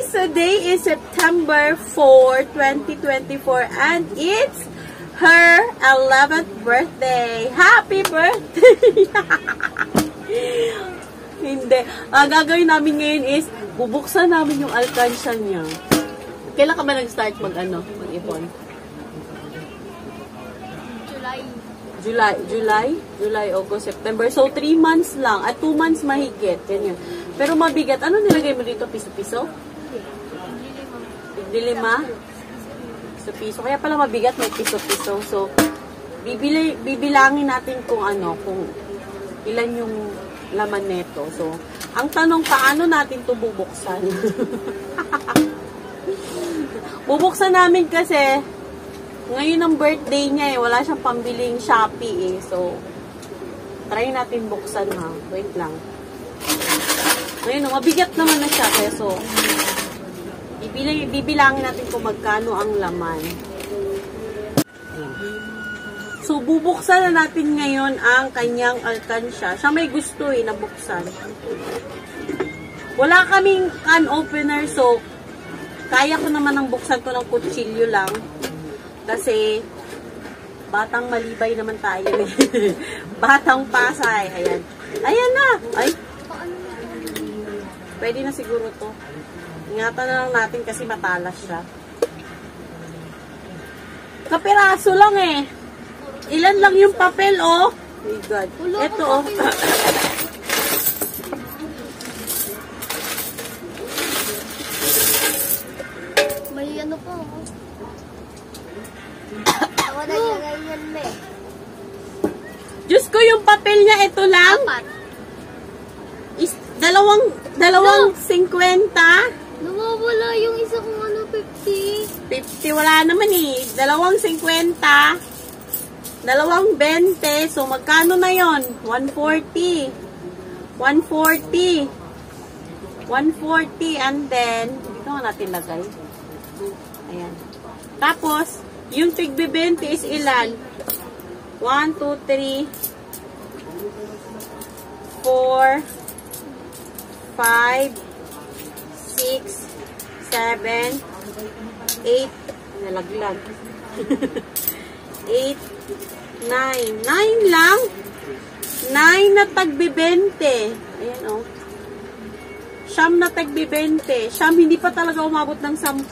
today is September 4, 2024 and it's her 11th birthday. Happy birthday! Hindi. Ang gagawin namin ngayon is bubuksan namin yung alkansya niya. Kailan ka ba nag-start mag-ipon? July, August, September. So, 3 months lang. At 2 months mahigit. Ganyan. Pero mabigat. Ano nilagay mo dito? Piso-piso? Dilima? Piso-piso. Kaya pala mabigat. May piso-piso. So, bibilangin natin kung ilan yung laman neto. So, ang tanong, paano natin ito bubuksan? Bubuksan namin kasi ngayon ang birthday niya wala siyang pambiling Shopee So, try natin buksan ha. Wait lang. Ngayon, mabigat naman na siya. Kaya so, bibilangin natin kung magkano ang laman. So, bubuksan na natin ngayon ang kanyang alkansya. Siya may gusto na buksan. Wala kaming can opener, so, kaya ko naman ang buksan ko ng kutsilyo lang. Kasi, batang malibay naman tayo eh. Batang Pasay. Ayan. Ayan na. Ay. Pwede na siguro to. Ingatan na lang natin kasi matalas siya. Kapiraso lang eh. Ilan lang yung papel, oh. My God. Ito, oh. May ano po, oh. Ako na yan, me. Diyos ko, yung papel niya, ito lang. Apat. Is, dalawang 50. Nawawala yung isa kong 50. 50, wala naman eh. Dalawang 50. Dalawang 20. So, magkano na yon? 140. 140. 140. And then, dito nga natin lagay. Ayan. Tapos, yung tig-20 is ilan? 1, 2, 3, 4, 5, 6, 7, 8, nalaglag. 8, 9. 9 lang? 9 na tag-20. Ayan, oh. Siyam na tag-20. Siyam, hindi pa talaga umabot ng 10.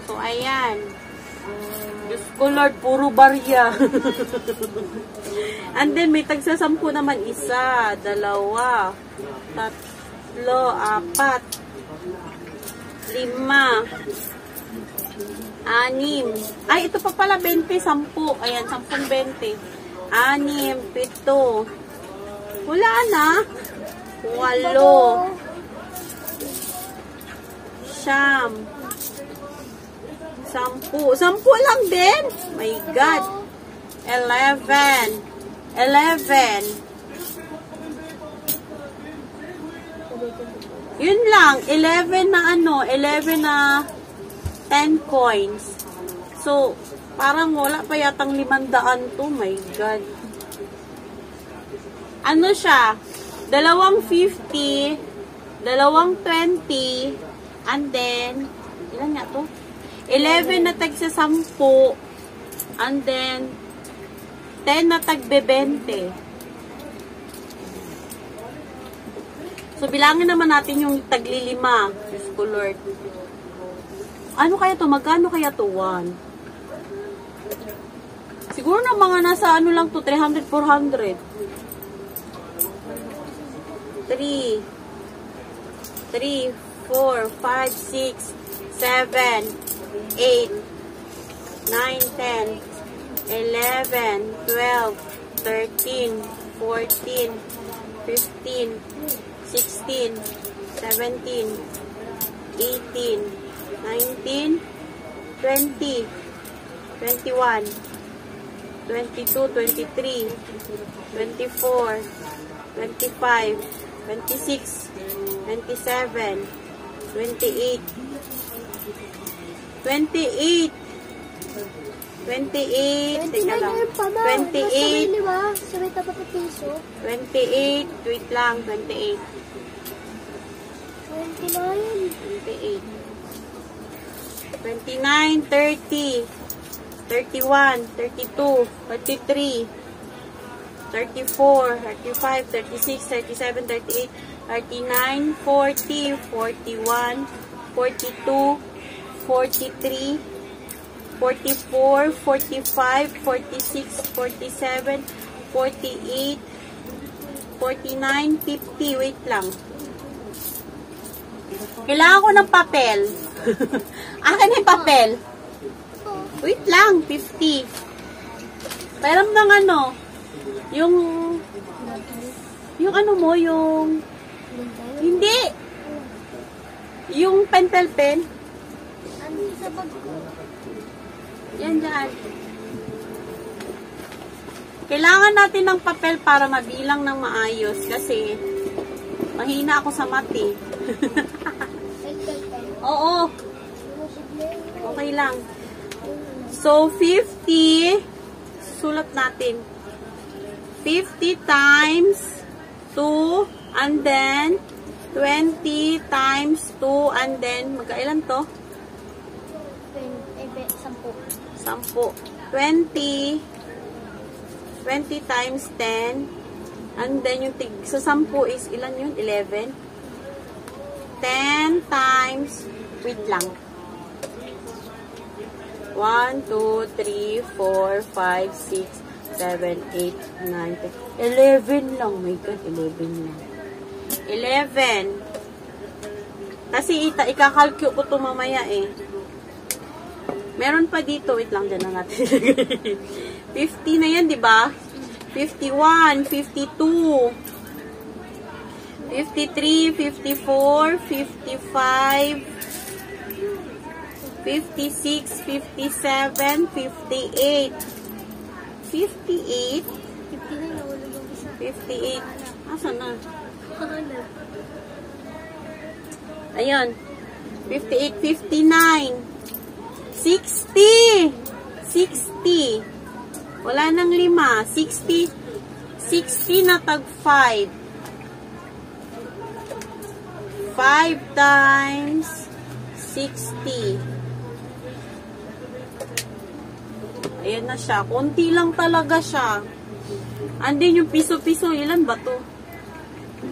So, ayan. Diyos ko, Lord, puro barya. And then, may tagsa 10 naman. 1, 2, 3, 4, 5, 6, 7, 8, 9. Ay, ito pa pala, 20, 10. Ayan, 10, 20. 6, 7. Wala na. 8. 9. 10 lang din. My God. 11. 11. Yun lang. 11 na 11 na 10 coins. So, parang wala pa yatang 500 to. My God. Ano siya? 250, 220, and then, ilan nga to? 11 na tag sa 10, and then 10 na tag 20. So, bilangin naman natin yung tagli 5. Diyos ko, Lord. Ano kaya to? Magkano kaya to? 1. Siguro na mga nasa lang to, 300, 400. 3, 4, 5, 6, 7, 8, 9, 10, 11, 12, 13, 14, 15, 16, 17, 18, 19, 20, 21, 22, 23, 24, 25, 26, 27, 28, 28, 28, teka lang, 28, 28, wait lang, 28, 29, 28, 29, 30, 31, 32, 33, 34, 35, 36, 37, 38, 39, 40, 41, 42, 43, 44, 45, 46, 47, 48, 49, 50. Wait lang. Kailangan ko ng papel. Akin yung papel. Wait lang. 50. Pairam ng ano. Yung ano mo, yung hindi. Yung pentel pen. Ano sa bag ko? Yan dyan. Kailangan natin ng papel para mabilang ng maayos kasi mahina ako sa mati. Oo. Okay lang. So, 50. Sulat natin. 50 times 2 and then 20 times 2 and then magkailan to? 10. 20 times 10 and then yung sa 10 is ilan yun? 11. 10 times wait lang. 1, 2, 3, 4, 5, 6, 7, 8, 9, 10. 11 lang. My God, 11 lang. 11. Kasi ikakalkyo ko ito mamaya eh. Meron pa dito. Wait lang, dyan na natin. 50 na yan, di ba? 51, 52, 53, 54, 55, 56, 57, 58. 58? 58. Asan na? Ayun. 58, 59. 60. 60. Wala nang 5. 60. 60 na tag 5. 5 times 60. Ayan na siya. Kunti lang talaga siya. Andin yung piso-piso. Ilan ba to?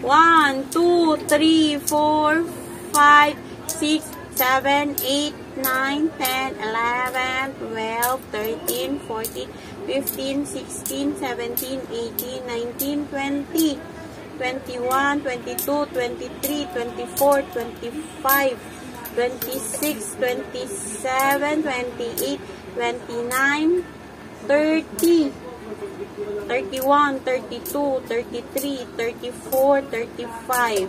1, 2, 3, 4, 5, 6, 7, 8, 9, 10, 11, 12, 13, 14, 15, 16, 17, 18, 19, 20, 21, 22, 23, 24, 25, 26, 27, 28, 29, 30, 31, 32, 33, 34, 35,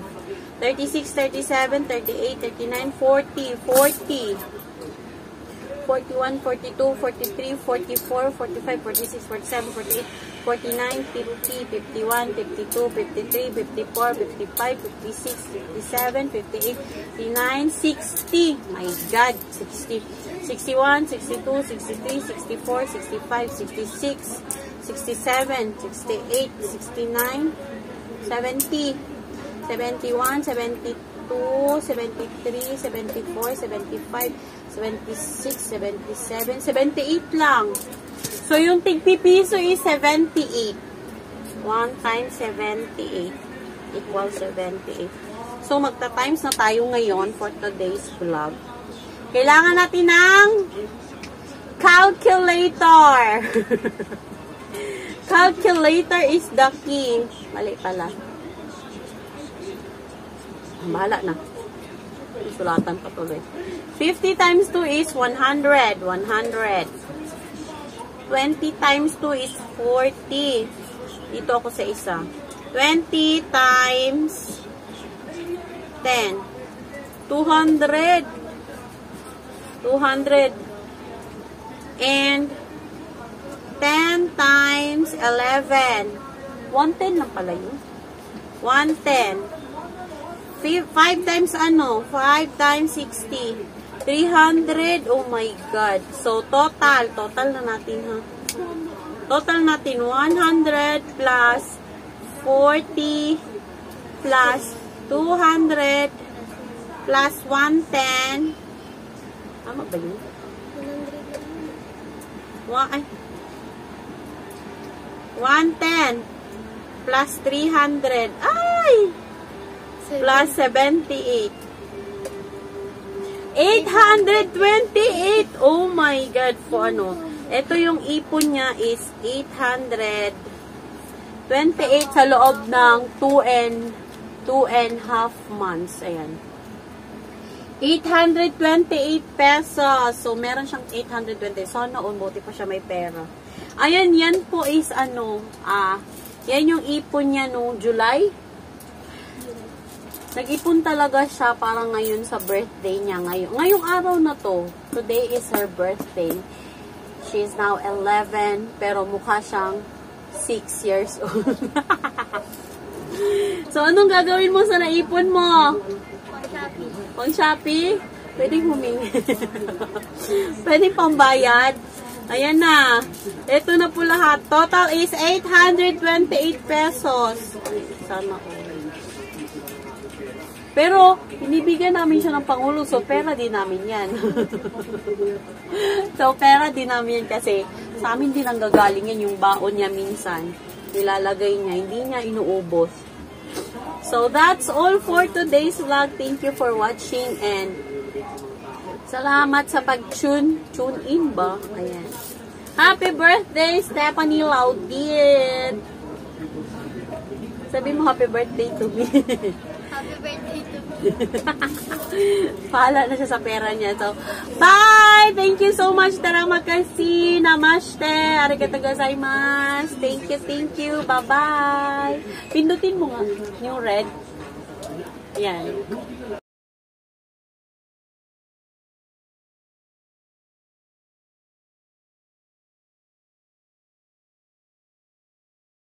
36, 37, 38, 39, 40, 40, 41, 42, 43, 44, 45, 46, 47, 48, 49, 50, 51, 52, 53, 54, 55, 56, 57, 58, 59, 60. My God, 60. 61, 62, 63, 64, 65, 66, 67, 68, 69, 70, 71, 72, 73, 74, 75, 76, 77, 78 lang. So, yung tigpipiso is 78. 1 times 78 equals 78. So, magta-times na tayo ngayon for today's vlog. Kailangan natin ng calculator. Calculator is the key. Mali pala. Bahala na. Sulatan pa tuloy. 50 times 2 is 100. 100. 20 times 2 is 40. Dito ako sa isa. 20 times 10. 200. 200. And 10 times 11. 110 lang pala yun. 110. 5 times ano? 5 times 60. 300. Oh my God. So, total na natin, ha? Total natin, 100 plus 40 plus 200 plus 110. Tama ba yun? 110 plus 300. Ay! Plus 78. 828. Oh my God. Po ano? Ito yung ipon niya is 828 sa loob ng 2.5 months. Ayan. 828 pesos. So, meron siyang 820. Sana buti pa siya may pera. Ayan, yan po is ano, yan yung ipon niya noong July. Nag-ipon talaga siya para ngayon sa birthday niya. Ngayong araw na to, today is her birthday. She is now 11, pero mukha siyang 6 years old. So, anong gagawin mo sa naipon mo? Pang-Shopee. Pang-Shopee? Pwedeng humingi. Pwedeng pambayad. Ayan na. Ito na po lahat. Total is 828 pesos. Sana all. Pero, binibigyan namin siya ng Pangulo. So, pera din namin yan. So, pera din namin yan kasi sa amin din ang gagaling yan yung baon niya minsan. Nilalagay niya. Hindi niya inuubos. So, that's all for today's vlog. Thank you for watching and salamat sa pag-tune in ba? Ayan. Happy birthday, Stephanie Laudit! Sabi mo, happy birthday to me. Happy birthday to me. Pahala na siya sa pera niya. So, bye! Thank you so much. Tara makasi. Namaste. Arigatou gozaimasu. Thank you. Bye-bye. Pindutin mo nga yung red. Yan.